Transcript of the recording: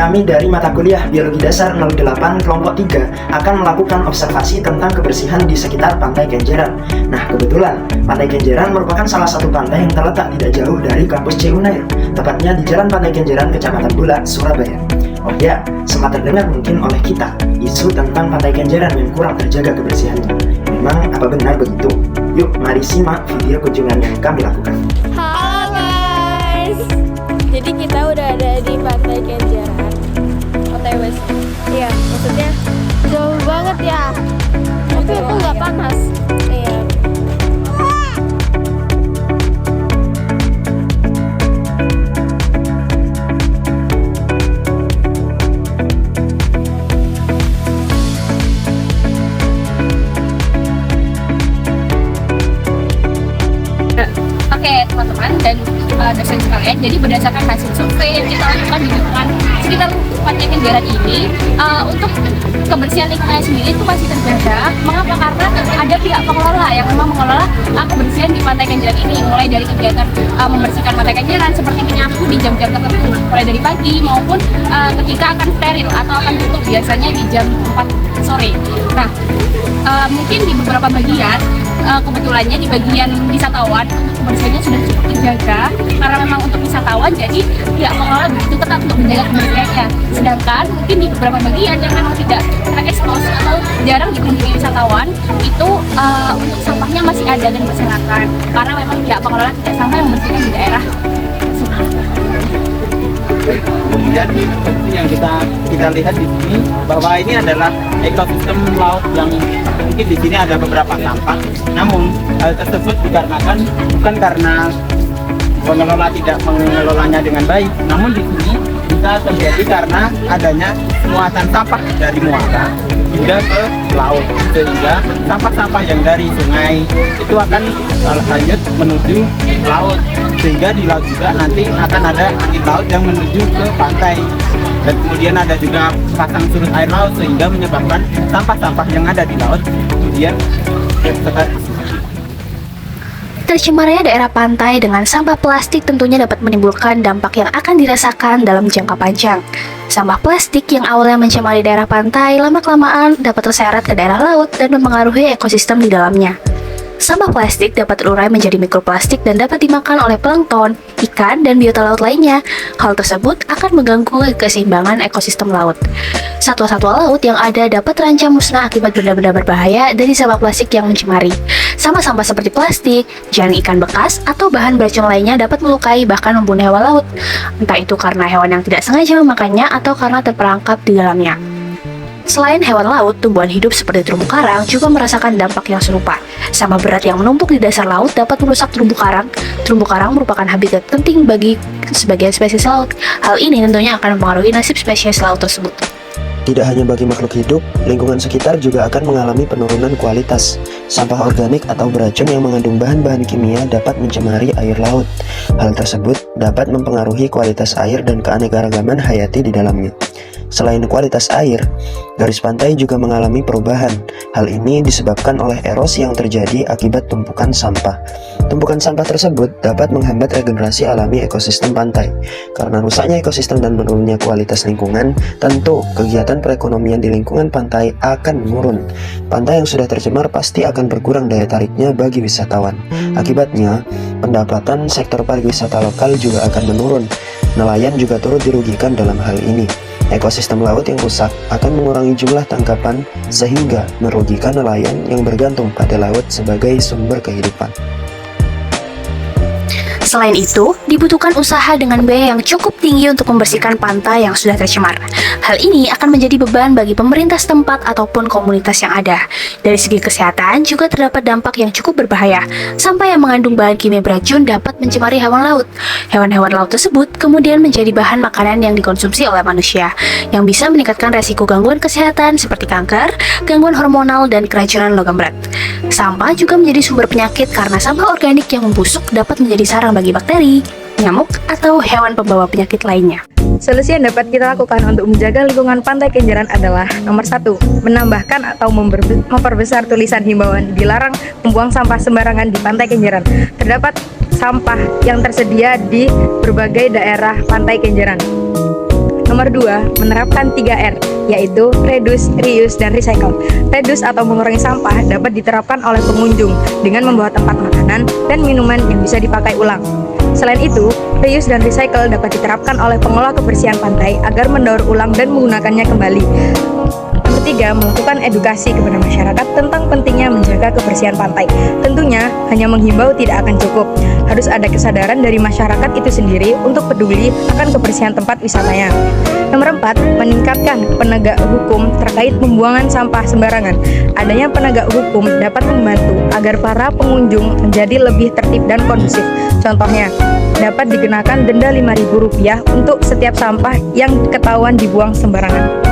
kami dari mata kuliah Biologi Dasar 08 kelompok 3 akan melakukan observasi tentang kebersihan di sekitar Pantai Kenjeran. Nah, kebetulan Pantai Kenjeran merupakan salah satu pantai yang terletak tidak jauh dari kampus Unair, tepatnya di Jalan Pantai Kenjeran, Kecamatan Bulak, Surabaya. Oh ya, sempat terdengar mungkin oleh kita isu tentang Pantai Kenjeran yang kurang terjaga kebersihannya. Memang apa benar begitu? Yuk, mari simak video kunjungan yang kami lakukan. Halo guys, jadi kita udah ada di Pantai Kenjeran, OTW. Iya, maksudnya jauh banget ya. Tapi itu nggak panas. Iya. Oke teman-teman dan dosen sekalian, jadi berdasarkan hasil survei yang kita lakukan di lingkungan sekitar Pantai Kenjeran ini, untuk kebersihan lingkungannya sendiri itu masih terjaga. Mengapa? Karena ada pihak pengelola yang memang mengelola kebersihan di Pantai Kenjeran ini, mulai dari kegiatan membersihkan Pantai Kenjeran seperti menyapu di jam-jam tertentu, mulai dari pagi maupun ketika akan steril atau akan tutup biasanya di jam 4 sore. Nah, mungkin di beberapa bagian, kebetulannya di bagian wisatawan kebersihannya sudah cukup terjaga, karena memang untuk wisatawan jadi pihak pengelola begitu ketat untuk menjaga kebersihannya. Sedangkan mungkin di beberapa bagian yang memang tidak terekspos atau jarang dikunjungi wisatawan itu untuk sampahnya masih ada dan berserakan, karena memang pihak pengelola tidak sampai membersihkan di daerah. Kemudian seperti yang kita lihat di sini bahwa ini adalah ekosistem laut yang mungkin di sini ada beberapa sampah. Namun hal tersebut dikarenakan bukan karena pengelola tidak mengelolanya dengan baik, namun di sini bisa terjadi karena adanya muatan sampah dari muara hingga ke laut, sehingga sampah-sampah yang dari sungai itu akan lanjut menuju laut, sehingga di laut juga nanti akan ada angin laut yang menuju ke pantai, dan kemudian ada juga pasang surut air laut sehingga menyebabkan sampah-sampah yang ada di laut kemudian tersebar. Tercemarnya daerah pantai dengan sampah plastik tentunya dapat menimbulkan dampak yang akan dirasakan dalam jangka panjang. Sampah plastik yang awalnya mencemari daerah pantai lama-kelamaan dapat terseret ke daerah laut dan mempengaruhi ekosistem di dalamnya. Sampah plastik dapat terurai menjadi mikroplastik dan dapat dimakan oleh plankton, ikan, dan biota laut lainnya. Hal tersebut akan mengganggu keseimbangan ekosistem laut. Satwa-satwa laut yang ada dapat terancam musnah akibat benda-benda berbahaya dari sampah plastik yang mencemari. Sampah-sampah seperti plastik, jaring ikan bekas, atau bahan beracun lainnya dapat melukai bahkan membunuh hewan laut. Entah itu karena hewan yang tidak sengaja memakannya atau karena terperangkap di dalamnya. Selain hewan laut, tumbuhan hidup seperti terumbu karang juga merasakan dampak yang serupa. Sampah berat yang menumpuk di dasar laut dapat merusak terumbu karang. Terumbu karang merupakan habitat penting bagi sebagian spesies laut. Hal ini tentunya akan mempengaruhi nasib spesies laut tersebut. Tidak hanya bagi makhluk hidup, lingkungan sekitar juga akan mengalami penurunan kualitas. Sampah organik atau beracun yang mengandung bahan-bahan kimia dapat mencemari air laut. Hal tersebut dapat mempengaruhi kualitas air dan keanekaragaman hayati di dalamnya. Selain kualitas air, garis pantai juga mengalami perubahan. Hal ini disebabkan oleh erosi yang terjadi akibat tumpukan sampah. Tumpukan sampah tersebut dapat menghambat regenerasi alami ekosistem pantai. Karena rusaknya ekosistem dan menurunnya kualitas lingkungan, tentu kegiatan perekonomian di lingkungan pantai akan menurun. Pantai yang sudah tercemar pasti akan berkurang daya tariknya bagi wisatawan. Akibatnya, pendapatan sektor pariwisata lokal juga akan menurun. Nelayan juga turut dirugikan dalam hal ini. Ekosistem laut yang rusak akan mengurangi jumlah tangkapan sehingga merugikan nelayan yang bergantung pada laut sebagai sumber kehidupan. Selain itu, dibutuhkan usaha dengan biaya yang cukup tinggi untuk membersihkan pantai yang sudah tercemar. Hal ini akan menjadi beban bagi pemerintah setempat ataupun komunitas yang ada. Dari segi kesehatan juga terdapat dampak yang cukup berbahaya. Sampah yang mengandung bahan kimia beracun dapat mencemari hewan laut. Hewan-hewan laut tersebut kemudian menjadi bahan makanan yang dikonsumsi oleh manusia, yang bisa meningkatkan resiko gangguan kesehatan seperti kanker, gangguan hormonal, dan keracunan logam berat. Sampah juga menjadi sumber penyakit karena sampah organik yang membusuk dapat menjadi sarang bagi bakteri, nyamuk, atau hewan pembawa penyakit lainnya. Solusi yang dapat kita lakukan untuk menjaga lingkungan Pantai Kenjeran adalah nomor 1, menambahkan atau memperbesar tulisan himbauan dilarang membuang sampah sembarangan di Pantai Kenjeran. Terdapat sampah yang tersedia di berbagai daerah Pantai Kenjeran. Nomor 2, menerapkan 3R, yaitu reduce, reuse, dan recycle. Reduce atau mengurangi sampah dapat diterapkan oleh pengunjung dengan membawa tempat makanan dan minuman yang bisa dipakai ulang. Selain itu, reuse dan recycle dapat diterapkan oleh pengelola kebersihan pantai agar mendaur ulang dan menggunakannya kembali. Nomor 3, melakukan edukasi kepada masyarakat tentang pentingnya menjaga kebersihan pantai. Tentunya, hanya menghimbau tidak akan cukup. Harus ada kesadaran dari masyarakat itu sendiri untuk peduli akan kebersihan tempat wisatanya. Nomor 4, meningkatkan penegak hukum terkait pembuangan sampah sembarangan. Adanya penegak hukum dapat membantu agar para pengunjung menjadi lebih tertib dan kondusif. Contohnya, dapat dikenakan denda Rp5.000 untuk setiap sampah yang ketahuan dibuang sembarangan.